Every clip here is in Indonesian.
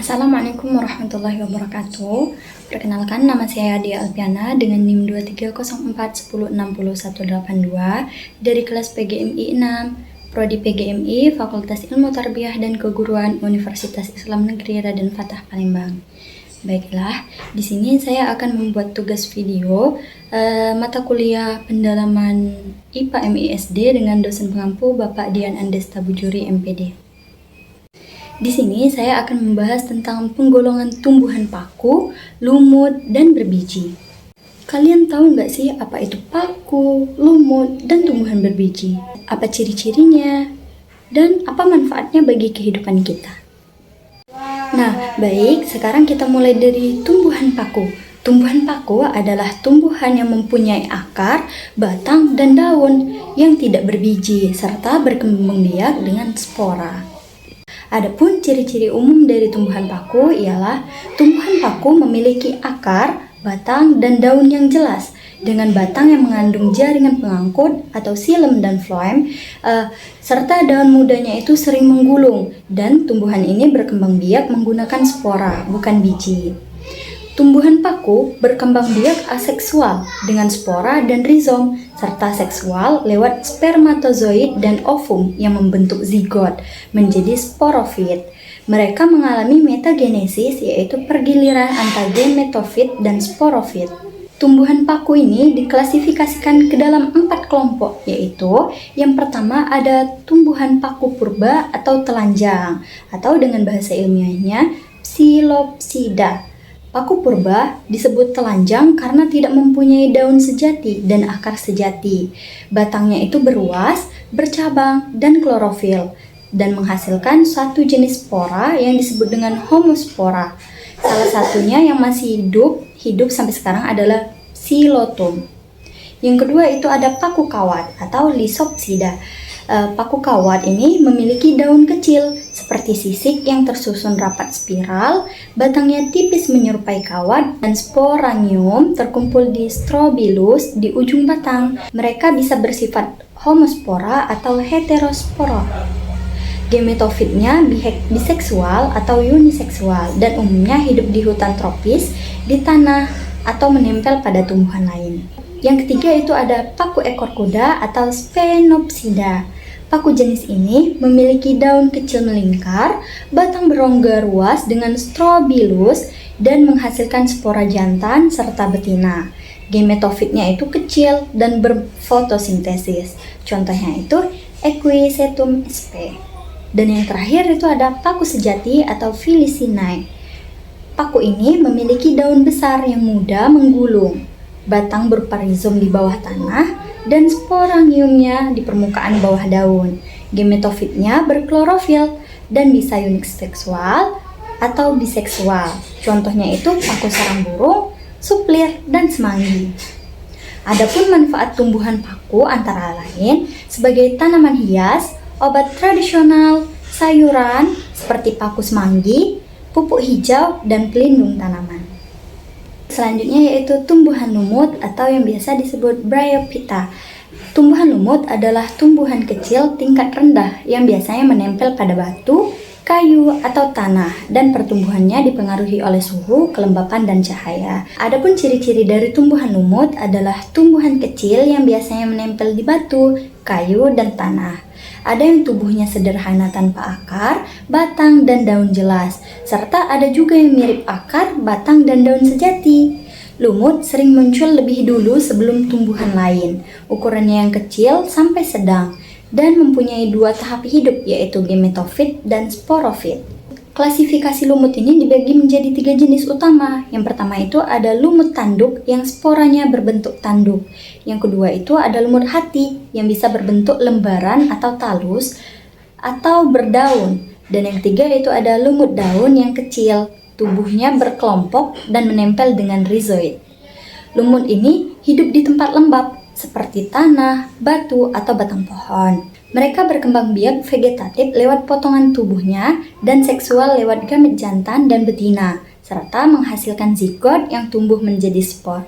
Assalamualaikum warahmatullahi wabarakatuh. Perkenalkan, nama saya Dia Alpiana dengan NIM 230410606182 dari kelas PGMI 6, Prodi PGMI, Fakultas Ilmu Tarbiyah dan Keguruan Universitas Islam Negeri Raden Fatah Palembang. Baiklah, di sini saya akan membuat tugas video mata kuliah pendalaman IPA MISD dengan dosen pengampu Bapak Dian Andesta Bujuri MPD. Di sini saya akan membahas tentang penggolongan tumbuhan paku, lumut, dan berbiji. Kalian tahu nggak sih apa itu paku, lumut, dan tumbuhan berbiji? Apa ciri-cirinya? Dan apa manfaatnya bagi kehidupan kita? Nah, baik, sekarang kita mulai dari tumbuhan paku. Tumbuhan paku adalah tumbuhan yang mempunyai akar, batang, dan daun yang tidak berbiji, serta berkembang biak dengan spora. Adapun ciri-ciri umum dari tumbuhan paku ialah tumbuhan paku memiliki akar, batang, dan daun yang jelas dengan batang yang mengandung jaringan pengangkut atau xilem dan phloem, serta daun mudanya itu sering menggulung dan tumbuhan ini berkembang biak menggunakan spora, bukan biji. Tumbuhan paku berkembang biak aseksual dengan spora dan rizom, serta seksual lewat spermatozoid dan ovum yang membentuk zigot menjadi sporofit. Mereka mengalami metagenesis, yaitu pergiliran antara gametofit dan sporofit. Tumbuhan paku ini diklasifikasikan ke dalam 4 kelompok, yaitu yang pertama ada tumbuhan paku purba atau telanjang, atau dengan bahasa ilmiahnya Psilopsida. Paku purba disebut telanjang karena tidak mempunyai daun sejati dan akar sejati. Batangnya itu beruas, bercabang, dan klorofil, dan menghasilkan satu jenis spora yang disebut dengan homospora. Salah satunya yang masih hidup sampai sekarang adalah Psilotum. Yang kedua itu ada paku kawat atau Lysopsida. Paku kawat ini memiliki daun kecil seperti sisik yang tersusun rapat spiral, batangnya tipis menyerupai kawat, dan sporanium terkumpul di strobilus di ujung batang. Mereka bisa bersifat homospora atau heterospora. Gametofitnya biseksual atau uniseksual dan umumnya hidup di hutan tropis, di tanah, atau menempel pada tumbuhan lain. Yang ketiga itu ada paku ekor kuda atau Sphenopsida. Paku jenis ini memiliki daun kecil melingkar, batang berongga ruas dengan strobilus, dan menghasilkan spora jantan serta betina. Gametofitnya itu kecil dan berfotosintesis. Contohnya itu Equisetum sp. Dan yang terakhir itu ada paku sejati atau Filicinae. Paku ini memiliki daun besar yang mudah menggulung, batang berupa rizom di bawah tanah, dan sporaniumnya di permukaan bawah daun. Gametofitnya berklorofil dan bisa uniseksual atau biseksual. Contohnya itu paku sarang burung, suplir, dan semanggi. Adapun manfaat tumbuhan paku antara lain sebagai tanaman hias, obat tradisional, sayuran seperti paku semanggi, pupuk hijau, dan pelindung tanaman. Selanjutnya yaitu tumbuhan lumut atau yang biasa disebut Bryophyta. Tumbuhan lumut adalah tumbuhan kecil tingkat rendah yang biasanya menempel pada batu, kayu, atau tanah dan pertumbuhannya dipengaruhi oleh suhu, kelembapan, dan cahaya. Adapun ciri-ciri dari tumbuhan lumut adalah tumbuhan kecil yang biasanya menempel di batu, kayu, dan tanah. Ada yang tubuhnya sederhana tanpa akar, batang, dan daun jelas, serta ada juga yang mirip akar, batang, dan daun sejati. Lumut sering muncul lebih dulu sebelum tumbuhan lain, ukurannya yang kecil sampai sedang, dan mempunyai 2 tahap hidup yaitu gametofit dan sporofit. Klasifikasi lumut ini dibagi menjadi 3 jenis utama. Yang pertama itu ada lumut tanduk yang sporanya berbentuk tanduk. Yang kedua itu ada lumut hati yang bisa berbentuk lembaran atau talus atau berdaun. Dan yang ketiga itu ada lumut daun yang kecil, tubuhnya berkelompok dan menempel dengan rizoid. Lumut ini hidup di tempat lembab seperti tanah, batu, atau batang pohon. Mereka berkembang biak vegetatif lewat potongan tubuhnya dan seksual lewat gamet jantan dan betina, serta menghasilkan zigot yang tumbuh menjadi spora.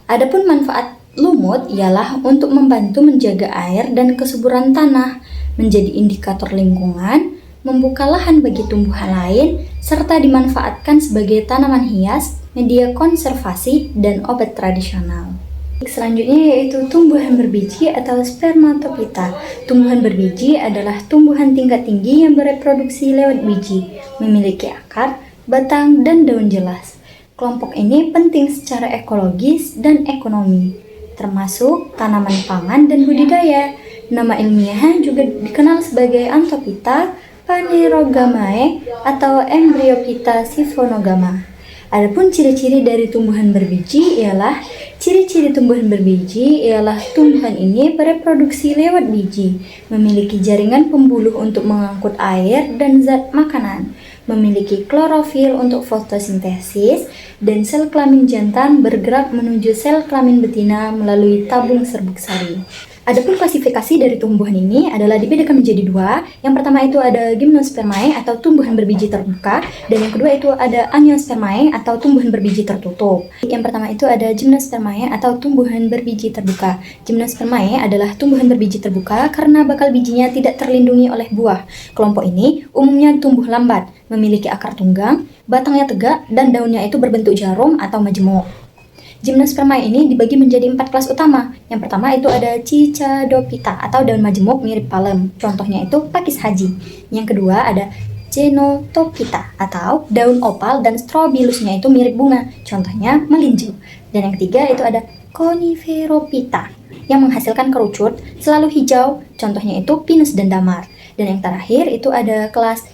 Adapun manfaat lumut ialah untuk membantu menjaga air dan kesuburan tanah, menjadi indikator lingkungan, membuka lahan bagi tumbuhan lain, serta dimanfaatkan sebagai tanaman hias, media konservasi, dan obat tradisional. Selanjutnya yaitu tumbuhan berbiji atau spermatopita. Tumbuhan berbiji adalah tumbuhan tingkat tinggi yang bereproduksi lewat biji, memiliki akar, batang, dan daun jelas. Kelompok ini penting secara ekologis dan ekonomi, termasuk tanaman pangan dan budidaya. Nama ilmiahnya juga dikenal sebagai Anthophyta phanerogamae atau Embryophyta siphonogama. Adapun ciri-ciri dari tumbuhan berbiji ialah tumbuhan ini bereproduksi lewat biji, memiliki jaringan pembuluh untuk mengangkut air dan zat makanan, memiliki klorofil untuk fotosintesis, dan sel kelamin jantan bergerak menuju sel kelamin betina melalui tabung serbuk sari. Adapun klasifikasi dari tumbuhan ini adalah dibedakan menjadi dua. Yang pertama itu ada Gymnospermae atau tumbuhan berbiji terbuka, dan yang kedua itu ada Angiospermae atau tumbuhan berbiji tertutup. Yang pertama itu ada Gymnospermae atau tumbuhan berbiji terbuka. Gymnospermae adalah tumbuhan berbiji terbuka karena bakal bijinya tidak terlindungi oleh buah. Kelompok ini umumnya tumbuh lambat, memiliki akar tunggang, batangnya tegak, dan daunnya itu berbentuk jarum atau majemuk. Gymnospermae ini dibagi menjadi 4 kelas utama. Yang pertama itu ada Cichadophyta atau daun majemuk mirip palem. Contohnya itu pakis haji. Yang kedua ada Cenotophyta atau daun opal dan strobilusnya itu mirip bunga. Contohnya melinjo. Dan yang ketiga itu ada Coniferophyta yang menghasilkan kerucut, selalu hijau. Contohnya itu pinus dan damar. Dan yang terakhir itu ada kelas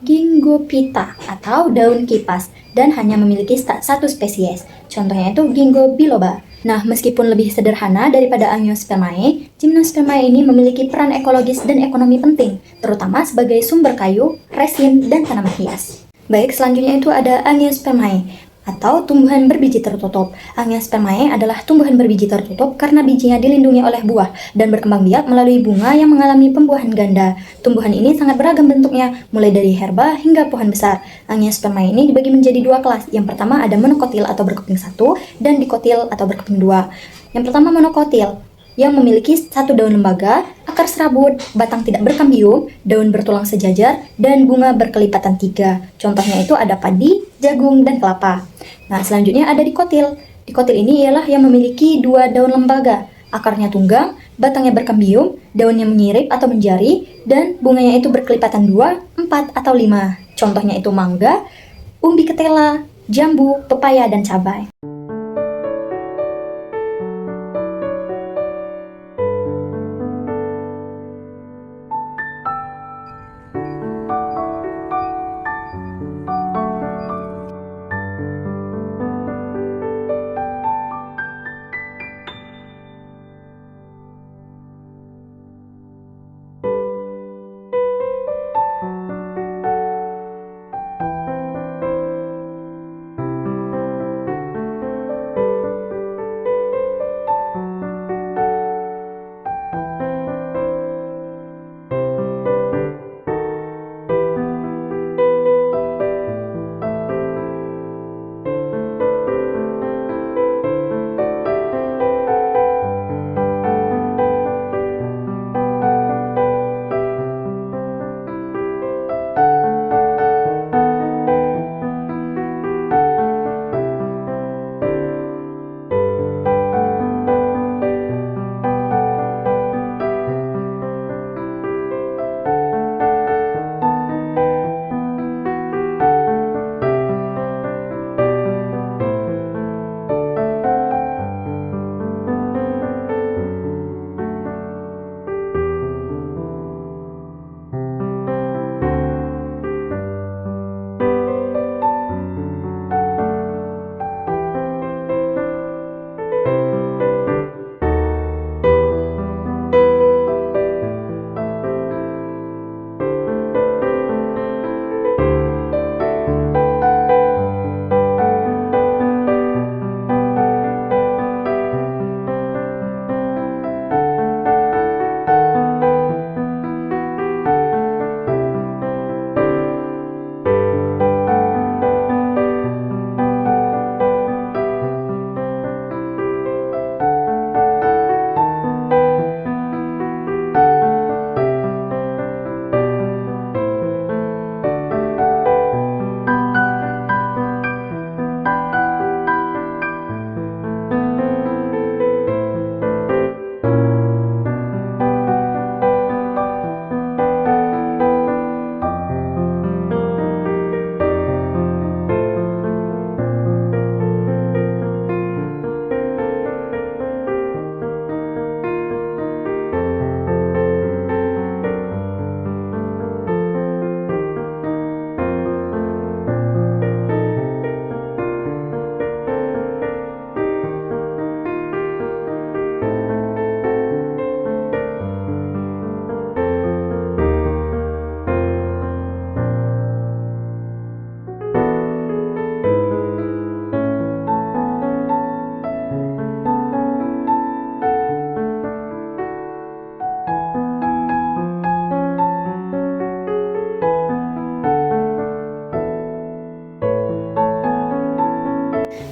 Gingophyta atau daun kipas dan hanya memiliki satu spesies. Contohnya itu Ginkgo biloba. Nah, meskipun lebih sederhana daripada Angiospermae, Gymnospermae ini memiliki peran ekologis dan ekonomi penting, terutama sebagai sumber kayu, resin, dan tanaman hias. Baik, selanjutnya itu ada Angiospermae atau tumbuhan berbiji tertutup. Angiospermae adalah tumbuhan berbiji tertutup karena bijinya dilindungi oleh buah dan berkembang biak melalui bunga yang mengalami pembuahan ganda. Tumbuhan ini sangat beragam bentuknya, mulai dari herba hingga pohon besar. Angiospermae ini dibagi menjadi dua kelas. Yang pertama ada monokotil atau berkeping satu dan dikotil atau berkeping dua. Yang pertama monokotil, yang memiliki satu daun lembaga, akar serabut, batang tidak berkambium, daun bertulang sejajar, dan bunga berkelipatan 3. Contohnya itu ada padi, jagung, dan kelapa. Nah, selanjutnya ada dikotil. Dikotil ini ialah yang memiliki 2 daun lembaga, akarnya tunggang, batangnya berkambium, daunnya menyirip atau menjari, dan bunganya itu berkelipatan 2, 4, atau 5. Contohnya itu mangga, umbi ketela, jambu, pepaya, dan cabai.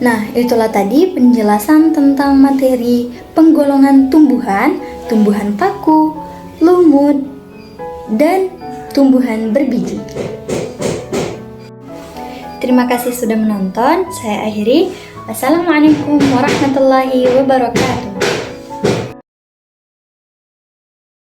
Nah, itulah tadi penjelasan tentang materi penggolongan tumbuhan, tumbuhan paku, lumut, dan tumbuhan berbiji. Terima kasih sudah menonton. Saya akhiri. Wassalamualaikum warahmatullahi wabarakatuh.